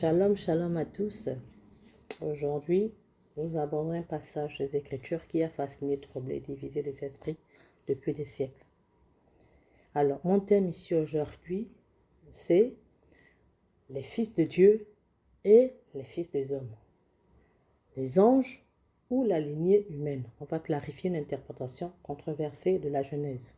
Shalom, shalom à tous. Aujourd'hui, nous abordons un passage des Écritures qui a fasciné, troublé et divisé les esprits depuis des siècles. Alors, mon thème ici aujourd'hui, c'est les fils de Dieu et les fils des hommes. Les anges ou la lignée humaine. On va clarifier une interprétation controversée de la Genèse.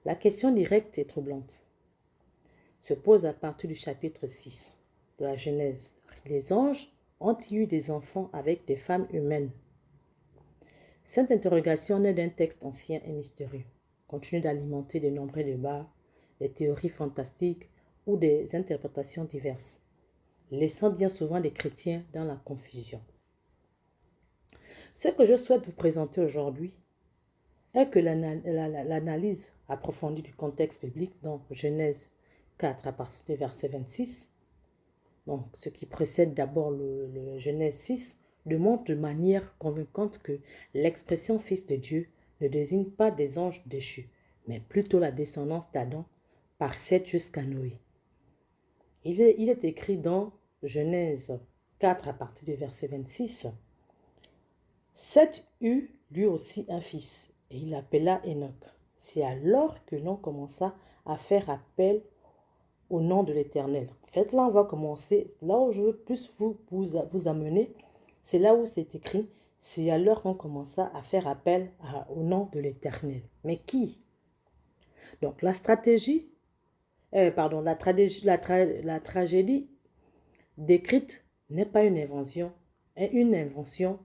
La question directe et troublante se pose à partir du chapitre 6 de la Genèse. Les anges ont-ils eu des enfants avec des femmes humaines? Cette interrogation naît d'un texte ancien et mystérieux, continue d'alimenter de nombreux débats, des théories fantastiques ou des interprétations diverses, laissant bien souvent les chrétiens dans la confusion. Ce que je souhaite vous présenter aujourd'hui est que l'analyse approfondie du contexte biblique dans Genèse 4 à partir du verset 26, donc ce qui précède d'abord le Genèse 6, démontre de manière convaincante que l'expression fils de Dieu ne désigne pas des anges déchus, mais plutôt la descendance d'Adam par Seth jusqu'à Noé. Il est écrit dans Genèse 4 à partir du verset 26, « Seth eut lui aussi un fils, et il l'appela Enoch. C'est alors que l'on commença à faire appel au nom de l'Éternel. » En fait, là, on va commencer, là où je veux plus vous amener, c'est là où c'est écrit, c'est alors qu'on commença à faire appel au nom de l'Éternel. Mais qui? Donc, la tragédie décrite n'est pas une invention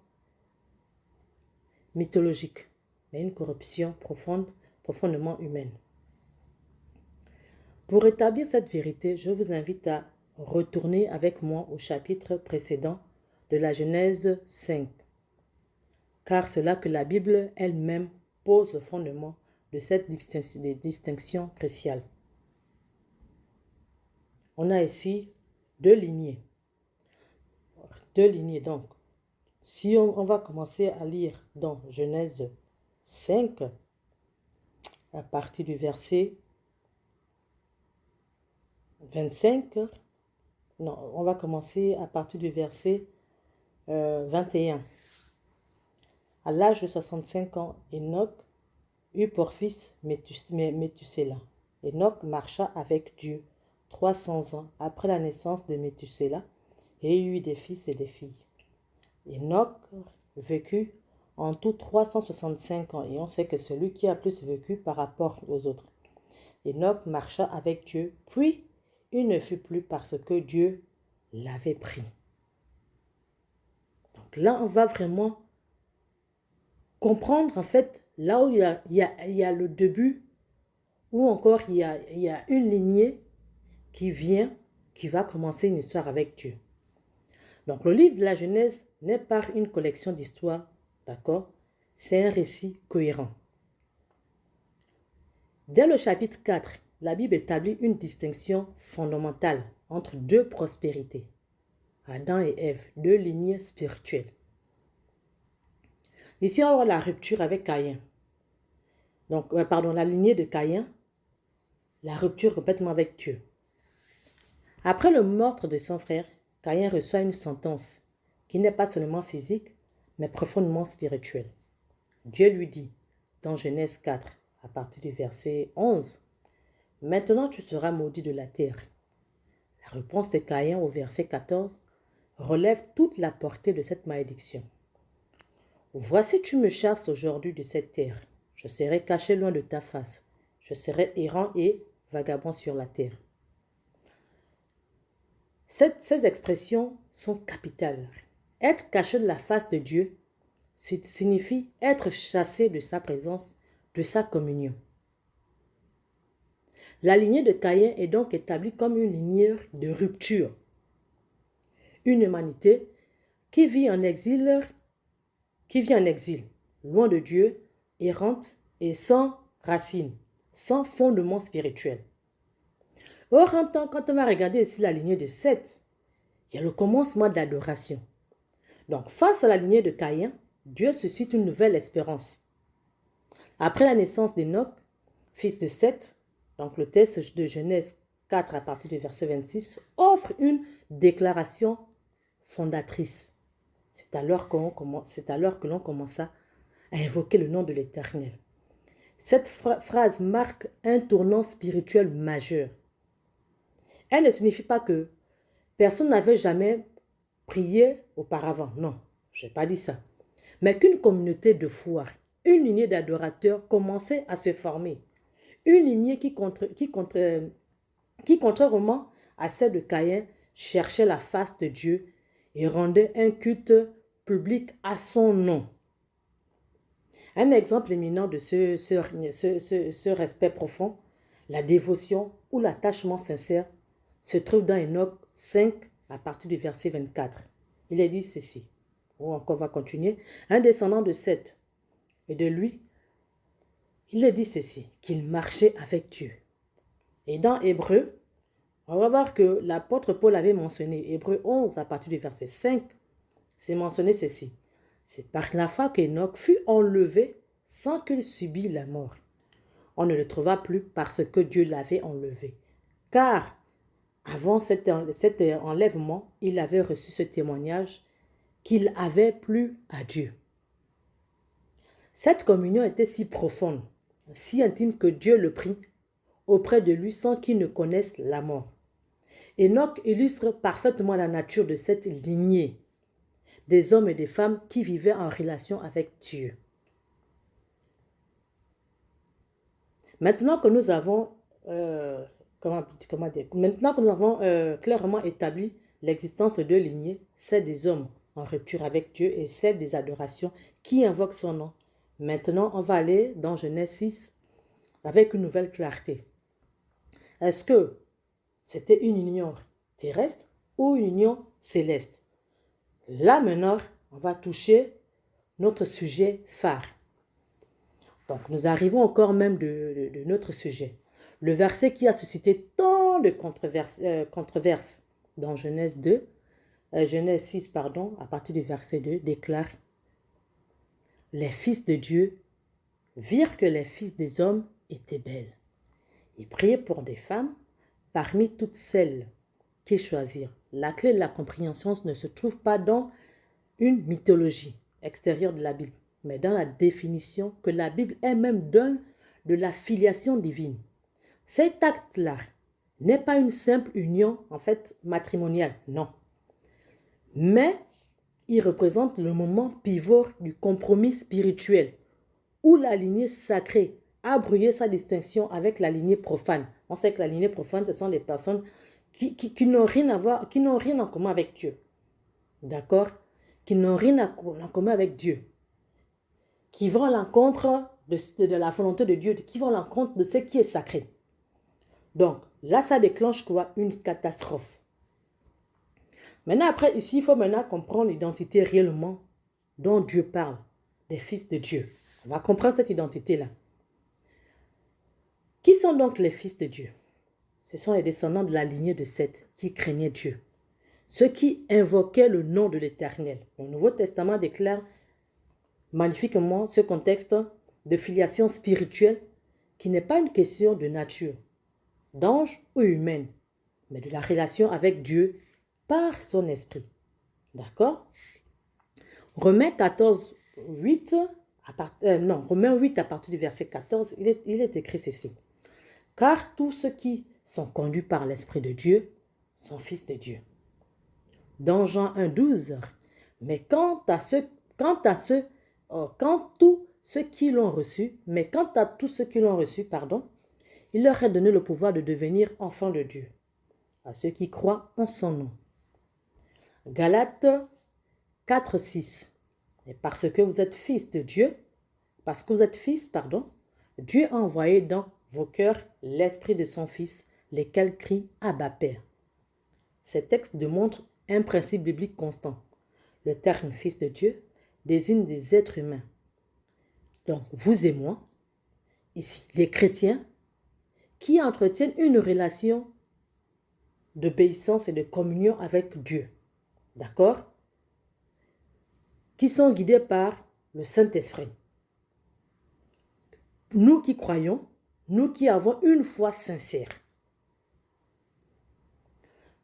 mythologique, mais une corruption profondément humaine. Pour établir cette vérité, je vous invite à retourner avec moi au chapitre précédent de la Genèse 5, car c'est là que la Bible elle-même pose le fondement de cette distinction cruciale. On a ici deux lignées. Donc, si on va commencer à lire dans Genèse 5, à partir du verset 25, non, on va commencer à partir du verset 21. À l'âge de 65 ans, Enoch eut pour fils Méthusélah. Enoch marcha avec Dieu 300 ans après la naissance de Méthusélah et eut des fils et des filles. Enoch vécut en tout 365 ans et on sait que celui qui a plus vécu par rapport aux autres. Enoch marcha avec Dieu, puis il ne fut plus parce que Dieu l'avait pris. Donc là, on va vraiment comprendre en fait là où il y a le début, ou encore il y a une lignée qui va commencer une histoire avec Dieu. Donc le livre de la Genèse n'est pas une collection d'histoires, d'accord? C'est un récit cohérent. Dès le chapitre 4, la Bible établit une distinction fondamentale entre deux prospérités, Adam et Ève, deux lignées spirituelles. Ici, on va voir la rupture avec Caïn. Donc, la lignée de Caïn, la rupture complètement avec Dieu. Après le meurtre de son frère, Caïn reçoit une sentence qui n'est pas seulement physique, mais profondément spirituelle. Dieu lui dit, dans Genèse 4, à partir du verset 11, « Maintenant tu seras maudit de la terre. » La réponse de Caïn au verset 14 relève toute la portée de cette malédiction. « Voici tu me chasses aujourd'hui de cette terre. Je serai caché loin de ta face. Je serai errant et vagabond sur la terre. » Ces expressions sont capitales. Être caché de la face de Dieu signifie être chassé de sa présence, de sa communion. La lignée de Caïn est donc établie comme une lignée de rupture. Une humanité qui vit en exil, loin de Dieu, errante et sans racines, sans fondement spirituel. Or, quand on va regarder ici la lignée de Seth, il y a le commencement de l'adoration. Donc, face à la lignée de Caïn, Dieu suscite une nouvelle espérance. Après la naissance d'Enoch, fils de Seth, donc le texte de Genèse 4 à partir du verset 26, offre une déclaration fondatrice. C'est alors que l'on commença à invoquer le nom de l'Éternel. Cette phrase marque un tournant spirituel majeur. Elle ne signifie pas que personne n'avait jamais prié auparavant. Non, je n'ai pas dit ça. Mais qu'une communauté de foi, une lignée d'adorateurs commençait à se former. Une lignée qui contrairement à celle de Caïn, cherchait la face de Dieu et rendait un culte public à son nom. Un exemple éminent de ce respect profond, la dévotion ou l'attachement sincère, se trouve dans Enoch 5 à partir du verset 24. Il est dit ceci, on va continuer, un descendant de Seth et de lui, il est dit ceci, qu'il marchait avec Dieu. Et dans Hébreu, on va voir que l'apôtre Paul avait mentionné, Hébreu 11 à partir du verset 5, c'est mentionné ceci. C'est par la foi qu'Enoch fut enlevé sans qu'il subît la mort. On ne le trouva plus parce que Dieu l'avait enlevé. Car avant cet enlèvement, il avait reçu ce témoignage qu'il avait plu à Dieu. Cette communion était si profonde, si intime que Dieu le prit auprès de lui sans qu'il ne connaisse la mort. Enoch illustre parfaitement la nature de cette lignée des hommes et des femmes qui vivaient en relation avec Dieu. Maintenant que nous avons, clairement établi l'existence de deux lignées, celle des hommes en rupture avec Dieu et celle des adorations qui invoquent son nom. Maintenant, on va aller dans Genèse 6 avec une nouvelle clarté. Est-ce que c'était une union terrestre ou une union céleste? Là maintenant, on va toucher notre sujet phare. Donc, nous arrivons encore même de notre sujet. Le verset qui a suscité tant de controverses dans Genèse 6, à partir du verset 2, déclare « Les fils de Dieu virent que les fils des hommes étaient belles. Ils priaient pour des femmes parmi toutes celles qu'ils choisirent. » La clé de la compréhension ne se trouve pas dans une mythologie extérieure de la Bible, mais dans la définition que la Bible elle-même donne de la filiation divine. Cet acte-là n'est pas une simple union, matrimoniale, non. Mais il représente le moment pivot du compromis spirituel, où la lignée sacrée a brouillé sa distinction avec la lignée profane. On sait que la lignée profane, ce sont les personnes qui n'ont rien à voir, qui n'ont rien en commun avec Dieu. D'accord? Qui n'ont rien en commun avec Dieu. Qui vont à l'encontre de la volonté de Dieu, qui vont à l'encontre de ce qui est sacré. Donc, là, ça déclenche quoi? Une catastrophe. Maintenant, après, ici, il faut maintenant comprendre l'identité réellement dont Dieu parle, des fils de Dieu. On va comprendre cette identité-là. Qui sont donc les fils de Dieu? Ce sont les descendants de la lignée de Seth qui craignaient Dieu. Ceux qui invoquaient le nom de l'Éternel. Le Nouveau Testament déclare magnifiquement ce contexte de filiation spirituelle qui n'est pas une question de nature, d'ange ou humaine, mais de la relation avec Dieu par son esprit. D'accord? Romains 8 à partir du verset 14, il est écrit ceci. Car tous ceux qui sont conduits par l'Esprit de Dieu sont fils de Dieu. Dans Jean 1,12, mais quant à tous ceux qui l'ont reçu, il leur a donné le pouvoir de devenir enfants de Dieu, à ceux qui croient en son nom. Galates 4,6. Et parce que vous êtes fils de Dieu, Dieu a envoyé dans vos cœurs l'esprit de son Fils, lesquels crient Abba Père. Ces textes démontrent un principe biblique constant. Le terme fils de Dieu désigne des êtres humains. Donc, vous et moi, ici, les chrétiens, qui entretiennent une relation d'obéissance et de communion avec Dieu. D'accord? Qui sont guidés par le Saint-Esprit. Nous qui croyons, nous qui avons une foi sincère.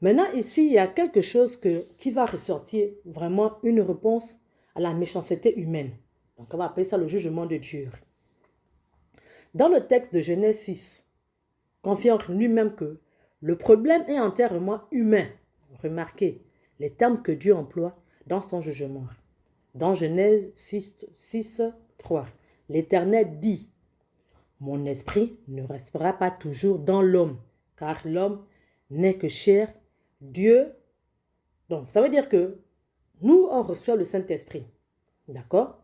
Maintenant, ici, il y a quelque chose qui va ressortir vraiment une réponse à la méchanceté humaine. Donc, on va appeler ça le jugement de Dieu. Dans le texte de Genèse 6, confirme lui-même que le problème est entièrement humain. Remarquez les termes que Dieu emploie dans son jugement. Dans Genèse 6, 3, l'Éternel dit: mon esprit ne restera pas toujours dans l'homme, car l'homme n'est que chair. Dieu, donc ça veut dire que nous, on reçoit le Saint-Esprit. D'accord?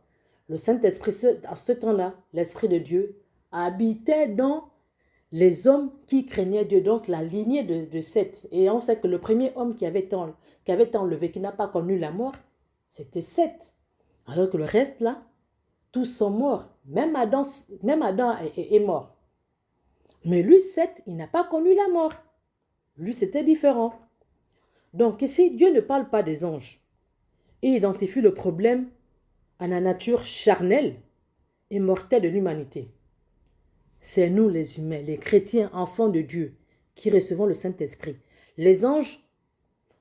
Le Saint-Esprit, à ce temps-là, l'Esprit de Dieu habitait dans les hommes qui craignaient Dieu, donc la lignée de Seth. Et on sait que le premier homme qui avait été enlevé, qui n'a pas connu la mort, c'était Seth. Alors que le reste, là, tous sont morts. Même Adam est mort. Mais lui, Seth, il n'a pas connu la mort. Lui, c'était différent. Donc ici, Dieu ne parle pas des anges. Il identifie le problème à la nature charnelle et mortelle de l'humanité. C'est nous les humains, les chrétiens, enfants de Dieu, qui recevons le Saint-Esprit. Les anges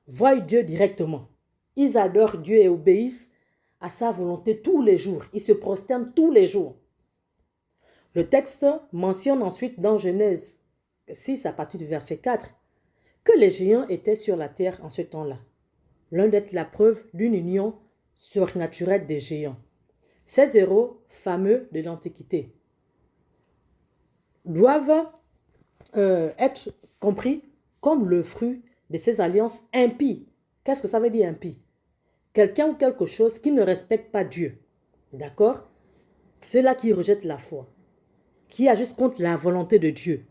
voient Dieu directement. Ils adorent Dieu et obéissent à sa volonté tous les jours. Ils se prosternent tous les jours. Le texte mentionne ensuite dans Genèse 6, à partir du verset 4, que les géants étaient sur la terre en ce temps-là. L'un d'être la preuve d'une union surnaturelle des géants. Ces héros fameux de l'Antiquité doivent être compris comme le fruit de ces alliances impies. Qu'est-ce que ça veut dire impie? Quelqu'un ou quelque chose qui ne respecte pas Dieu. D'accord? Ceux-là qui rejettent la foi, qui agissent contre la volonté de Dieu.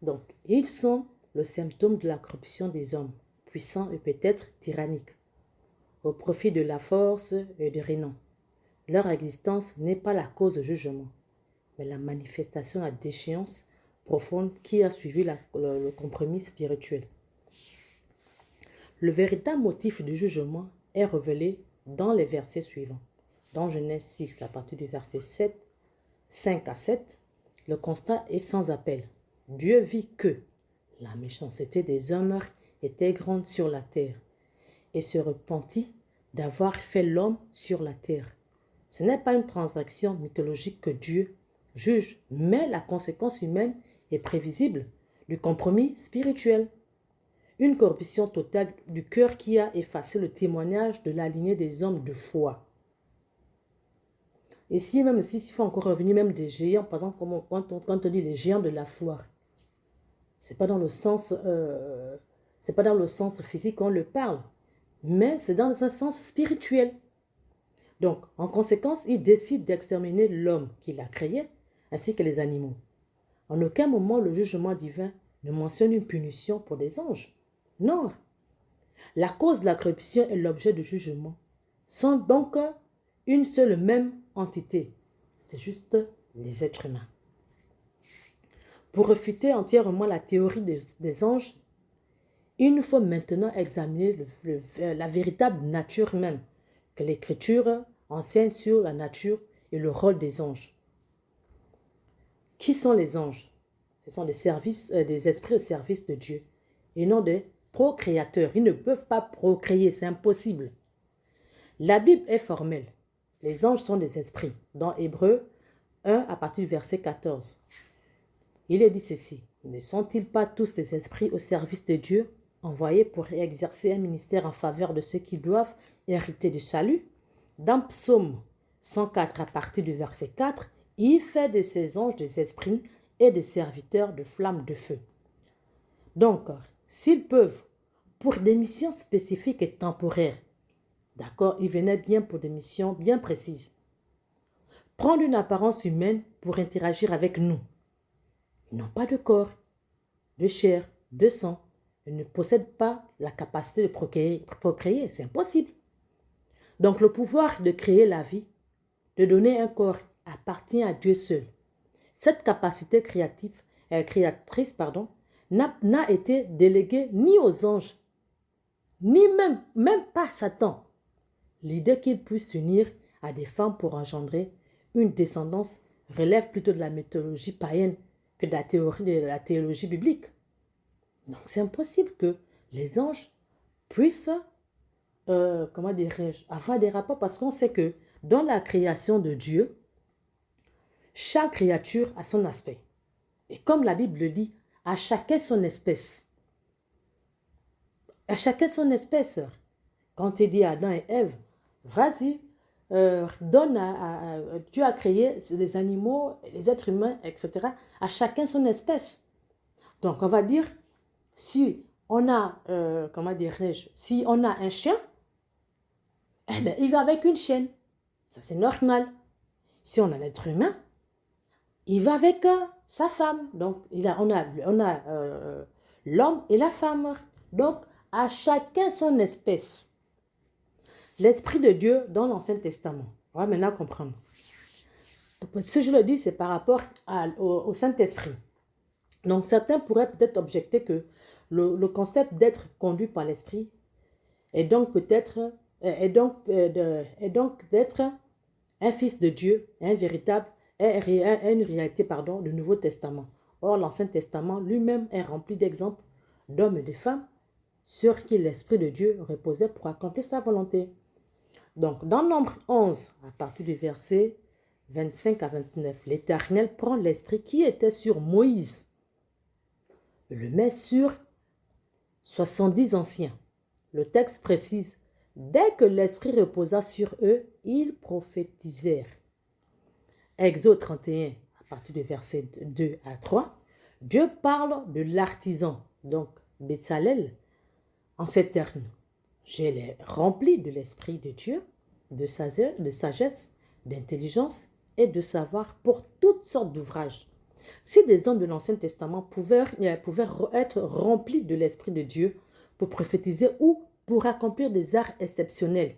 Donc, ils sont le symptôme de la corruption des hommes, puissants et peut-être tyranniques, au profit de la force et du renom. Leur existence n'est pas la cause de jugement, mais la manifestation à déchéance profonde qui a suivi le compromis spirituel. Le véritable motif du jugement est révélé dans les versets suivants. Dans Genèse 6, à partir du verset 5 à 7, le constat est sans appel. Dieu vit que la méchanceté des hommes était grande sur la terre et se repentit d'avoir fait l'homme sur la terre. Ce n'est pas une transaction mythologique que Dieu juge, mais la conséquence humaine est prévisible du compromis spirituel. Une corruption totale du cœur qui a effacé le témoignage de la lignée des hommes de foi. Ici, même s'il faut encore revenir même des géants, par exemple, quand on dit les géants de la foi, c'est pas dans le sens physique qu'on le parle, mais c'est dans un sens spirituel. Donc, en conséquence, il décide d'exterminer l'homme qu'il a créé, ainsi que les animaux. En aucun moment, le jugement divin ne mentionne une punition pour des anges. Non. La cause de la corruption et l'objet du jugement sont donc une seule même entité. C'est juste les êtres humains. Pour réfuter entièrement la théorie des anges, il nous faut maintenant examiner la véritable nature même que l'Écriture enseigne sur la nature et le rôle des anges. Qui sont les anges? Ce sont des esprits au service de Dieu et non des procréateurs. Ils ne peuvent pas procréer, c'est impossible. La Bible est formelle. Les anges sont des esprits. Dans Hébreux 1, à partir du verset 14, il est dit ceci. Ne sont-ils pas tous des esprits au service de Dieu, envoyés pour exercer un ministère en faveur de ceux qui doivent hériter du salut? Dans Psaume 104, à partir du verset 4, il fait de ces anges des esprits et des serviteurs de flammes de feu. Donc, s'ils peuvent, pour des missions spécifiques et temporaires, d'accord, ils venaient bien pour des missions bien précises, prendre une apparence humaine pour interagir avec nous. Ils n'ont pas de corps, de chair, de sang. Ils ne possèdent pas la capacité de procréer. C'est impossible. Donc le pouvoir de créer la vie, de donner un corps, appartient à Dieu seul. Cette capacité créatrice n'a été déléguée ni aux anges, ni même pas à Satan. L'idée qu'ils puissent s'unir à des femmes pour engendrer une descendance relève plutôt de la mythologie païenne que de la théologie biblique. Donc, c'est impossible que les anges puissent, comment dirais-je, avoir des rapports parce qu'on sait que dans la création de Dieu, chaque créature a son aspect. Et comme la Bible le dit, à chacun son espèce. À chacun son espèce. Quand il dit à Adam et Ève, vas-y, donne Dieu a créé les animaux, les êtres humains, etc. À chacun son espèce. Donc, on va dire, si on a, comment dirais-je, si on a un chien, eh bien, il va avec une chienne. Ça, c'est normal. Si on a l'être humain, il va avec sa femme. Donc, on a l'homme et la femme. Donc, à chacun son espèce. L'Esprit de Dieu dans l'Ancien Testament. On va maintenant comprendre. Si je le dis, c'est par rapport au Saint-Esprit. Donc, certains pourraient peut-être objecter que le concept d'être conduit par l'Esprit est donc peut-être d'être un fils de Dieu, un véritable, une réalité, du Nouveau Testament. Or, l'Ancien Testament lui-même est rempli d'exemples d'hommes et de femmes sur qui l'Esprit de Dieu reposait pour accomplir sa volonté. Donc, dans Nombre 11, à partir du verset 25 à 29, l'Éternel prend l'Esprit qui était sur Moïse, le met sur 70 anciens. Le texte précise, dès que l'Esprit reposa sur eux, ils prophétisèrent. Exode 31, à partir du verset 2 à 3, Dieu parle de l'artisan, donc Betsalel, en ces termes. Je les remplis de l'Esprit de Dieu, de sagesse, d'intelligence et de savoir pour toutes sortes d'ouvrages. Si des hommes de l'Ancien Testament pouvaient être remplis de l'Esprit de Dieu pour prophétiser ou pour accomplir des arts exceptionnels,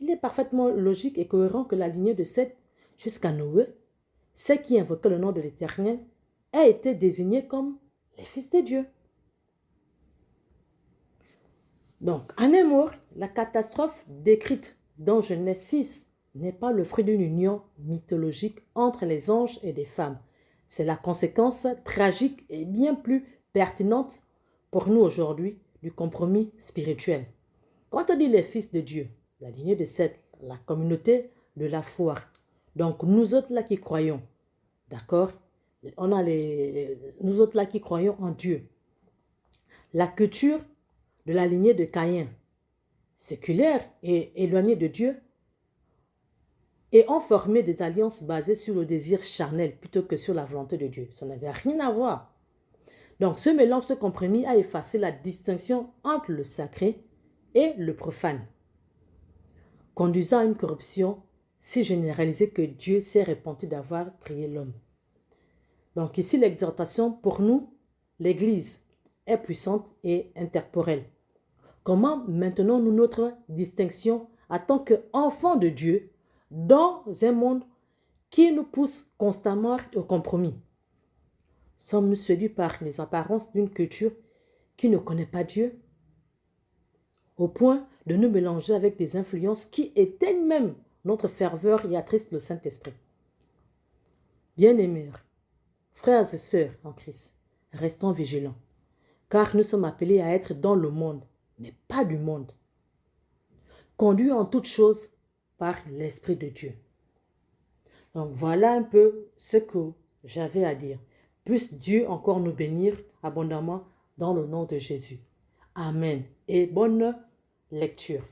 il est parfaitement logique et cohérent que la lignée de Seth jusqu'à Noé, ceux qui invoquaient le nom de l'Éternel, aient été désignés comme les fils de Dieu. Donc, en un mot, la catastrophe décrite dans Genèse 6 n'est pas le fruit d'une union mythologique entre les anges et des femmes. C'est la conséquence tragique et bien plus pertinente pour nous aujourd'hui du compromis spirituel. Quand on dit les fils de Dieu, la lignée de Seth, la communauté de la foi, donc nous autres là qui croyons, d'accord, nous autres là qui croyons en Dieu, la culture de la lignée de Caïn, séculaire et éloignée de Dieu, et ont formé des alliances basées sur le désir charnel plutôt que sur la volonté de Dieu. Ça n'avait rien à voir. Donc ce mélange, ce compromis a effacé la distinction entre le sacré et le profane, conduisant à une corruption si généralisée que Dieu s'est repenti d'avoir créé l'homme. Donc ici l'exhortation pour nous, l'Église, est puissante et intemporelle. Comment maintenons-nous notre distinction en tant qu'enfants de Dieu dans un monde qui nous pousse constamment au compromis? Sommes-nous séduits par les apparences d'une culture qui ne connaît pas Dieu, au point de nous mélanger avec des influences qui éteignent même notre ferveur et attristent le Saint-Esprit? Bien-aimés, frères et sœurs en Christ, restons vigilants, car nous sommes appelés à être dans le monde, mais pas du monde, conduits en toutes choses par l'Esprit de Dieu. Donc voilà un peu ce que j'avais à dire. Puisse Dieu encore nous bénir abondamment dans le nom de Jésus. Amen. Et bonne lecture.